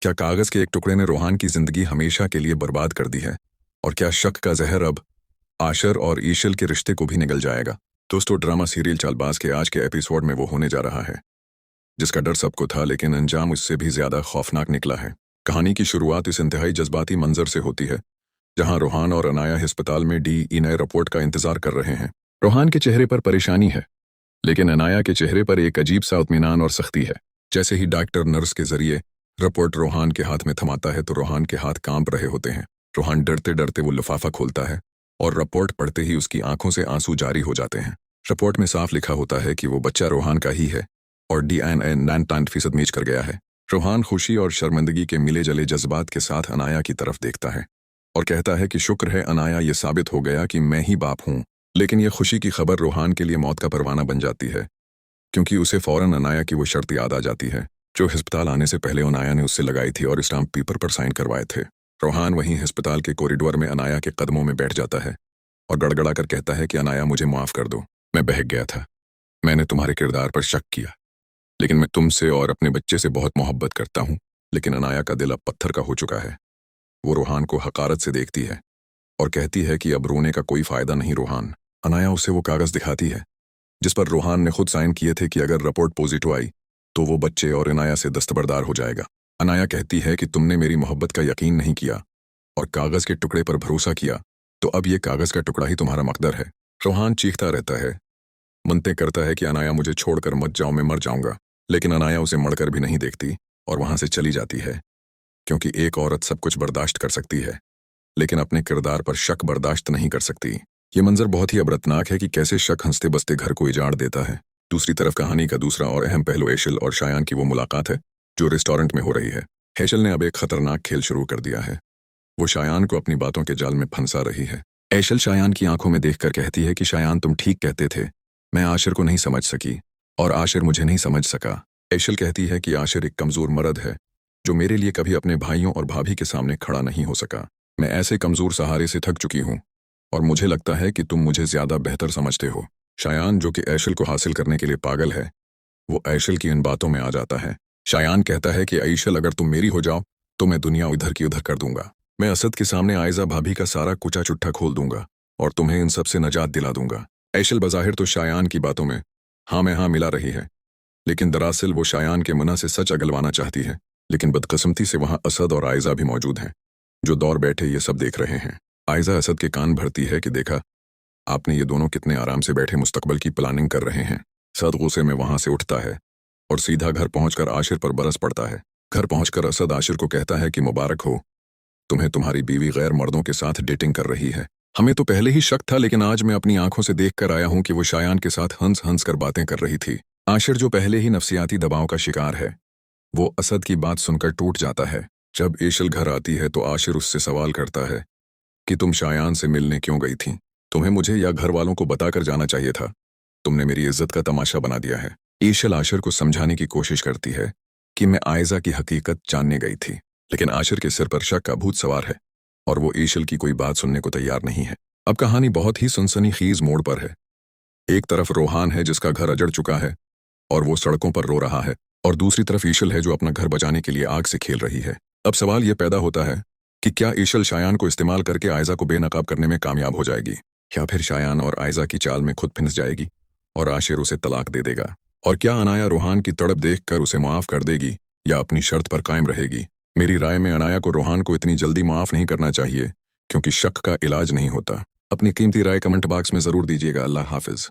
क्या कागज के एक टुकड़े ने रोहान की जिंदगी हमेशा के लिए बर्बाद कर दी है? और क्या शक का जहर अब आशर और ईशल के रिश्ते को भी निगल जाएगा? दोस्तों, ड्रामा सीरियल चालबाज के आज के एपिसोड में वो होने जा रहा है जिसका डर सबको था, लेकिन अंजाम उससे भी ज्यादा खौफनाक निकला है। कहानी की शुरुआत इस इंतहाई जज्बाती मंजर से होती है जहां रोहान और अनाया अस्पताल में डीएनए रिपोर्ट का इंतजार कर रहे हैं। रोहान के चेहरे पर परेशानी है, लेकिन अनाया के चेहरे पर एक अजीब सा इत्मीनान और सख्ती है। जैसे ही डॉक्टर नर्स के जरिए रिपोर्ट रोहान के हाथ में थमाता है तो रोहान के हाथ कांप रहे होते हैं। रोहान डरते डरते वो लिफाफा खोलता है और रिपोर्ट पढ़ते ही उसकी आंखों से आंसू जारी हो जाते हैं। रिपोर्ट में साफ लिखा होता है कि वो बच्चा रोहान का ही है और डीएनए 99% मैच कर गया है। रोहान खुशी और शर्मिंदगी के मिले जले जज्बात के साथ अनाया की तरफ देखता है और कहता है कि शुक्र है अनाया, ये साबित हो गया कि मैं ही बाप हूं। लेकिन यह खुशी की खबर रोहान के लिए मौत का परवाना बन जाती है, क्योंकि उसे फौरन अनाया की वो शर्त याद आ जाती है जो अस्पताल आने से पहले अनाया ने उससे लगाई थी और स्टाम्प पेपर पर साइन करवाए थे। रोहान वहीं अस्पताल के कॉरिडोर में अनाया के कदमों में बैठ जाता है और गड़गड़ा कर कहता है कि अनाया, मुझे माफ कर दो, मैं बहक गया था। मैंने तुम्हारे किरदार पर शक किया, लेकिन मैं तुमसे और अपने बच्चे से बहुत मोहब्बत करता हूँ। लेकिन अनाया का दिल अब पत्थर का हो चुका है। वो रोहान को हकारत से देखती है और कहती है कि अब रोने का कोई फायदा नहीं रोहान। अनाया उसे वो कागज दिखाती है जिस पर रोहान ने खुद साइन किए थे कि अगर रिपोर्ट पॉजिटिव आई तो वो बच्चे और अनाया से दस्तबरदार हो जाएगा। अनाया कहती है कि तुमने मेरी मोहब्बत का यकीन नहीं किया और कागज के टुकड़े पर भरोसा किया, तो अब ये कागज का टुकड़ा ही तुम्हारा मकदर है। रोहान चीखता रहता है, मनते करता है कि अनाया, मुझे छोड़कर मत जाओ, मैं मर जाऊंगा। लेकिन अनाया उसे मड़कर भी नहीं देखती और वहां से चली जाती है, क्योंकि एक औरत सब कुछ बर्दाश्त कर सकती है लेकिन अपने किरदार पर शक बर्दाश्त नहीं कर सकती। ये मंजर बहुत ही अबरतनाक है कि कैसे शक हंसते बसते घर को उजाड़ देता है। दूसरी तरफ कहानी का दूसरा और अहम पहलू ऐशल और शायान की वो मुलाकात है जो रेस्टोरेंट में हो रही है। ऐशल ने अब एक खतरनाक खेल शुरू कर दिया है। वो शायान को अपनी बातों के जाल में फंसा रही है। ऐशल शायान की आंखों में देखकर कहती है कि शायान, तुम ठीक कहते थे, मैं आशिर को नहीं समझ सकी और आशिर मुझे नहीं समझ सका। ऐशल कहती है कि आशिर एक कमजोर मर्द है जो मेरे लिए कभी अपने भाइयों और भाभी के सामने खड़ा नहीं हो सका। मैं ऐसे कमजोर सहारे से थक चुकी हूँ और मुझे लगता है कि तुम मुझे ज्यादा बेहतर समझते हो। शायान, जो कि ऐशल को हासिल करने के लिए पागल है, वो ऐशल की इन बातों में आ जाता है। शायान कहता है कि ऐशल, अगर तुम मेरी हो जाओ तो मैं दुनिया उधर की उधर कर दूंगा। मैं असद के सामने आयजा भाभी का सारा कुचा चुट्ठा खोल दूंगा और तुम्हें इन सब से नजात दिला दूंगा। ऐशल बज़ाहिर तो शायान की बातों में हाँ में हाँ मिला रही है, लेकिन दरअसल वो शायान के मुना से सच अगलवाना चाहती है। लेकिन बदकिस्मती से वहां असद और आयजा भी मौजूद हैं जो दौर बैठे ये सब देख रहे हैं। आयजा असद के कान भरती है कि देखा आपने, ये दोनों कितने आराम से बैठे मुस्तकबल की प्लानिंग कर रहे हैं। असद गुस्से में वहां से उठता है और सीधा घर पहुंचकर आशिर पर बरस पड़ता है। घर पहुंचकर असद आशिर को कहता है कि मुबारक हो, तुम्हें तुम्हारी बीवी गैर मर्दों के साथ डेटिंग कर रही है। हमें तो पहले ही शक था, लेकिन आज मैं अपनी आंखों से देख कर आया हूं कि वो शायान के साथ हंस हंस कर बातें कर रही थी। आशिर, जो पहले ही नफसियाती दबाव का शिकार है, वो असद की बात सुनकर टूट जाता है। जब ऐशल घर आती है तो आशिर उससे सवाल करता है कि तुम शायान से मिलने क्यों गई थी? तुम्हें मुझे या घर वालों को बताकर जाना चाहिए था। तुमने मेरी इज्जत का तमाशा बना दिया है। ऐशल आशिर को समझाने की कोशिश करती है कि मैं आयजा की हकीकत जानने गई थी, लेकिन आशिर के सिर पर शक का भूत सवार है और वो ऐशल की कोई बात सुनने को तैयार नहीं है। अब कहानी बहुत ही सनसनीखेज मोड़ पर है। एक तरफ रोहान है जिसका घर अजड़ चुका है और वो सड़कों पर रो रहा है, और दूसरी तरफ ऐशल है जो अपना घर बचाने के लिए आग से खेल रही है। अब सवाल ये पैदा होता है कि क्या ऐशल शायान को इस्तेमाल करके आयजा को बेनकाब करने में कामयाब हो जाएगी, या फिर शायान और आयजा की चाल में खुद फिंस जाएगी और आशिर उसे तलाक दे देगा? और क्या अनाया रोहान की तड़प देखकर उसे माफ कर देगी या अपनी शर्त पर कायम रहेगी? मेरी राय में अनाया को रोहान को इतनी जल्दी माफ नहीं करना चाहिए, क्योंकि शक का इलाज नहीं होता। अपनी कीमती राय कमेंट बॉक्स में जरूर दीजिएगा। अल्लाह हाफिज।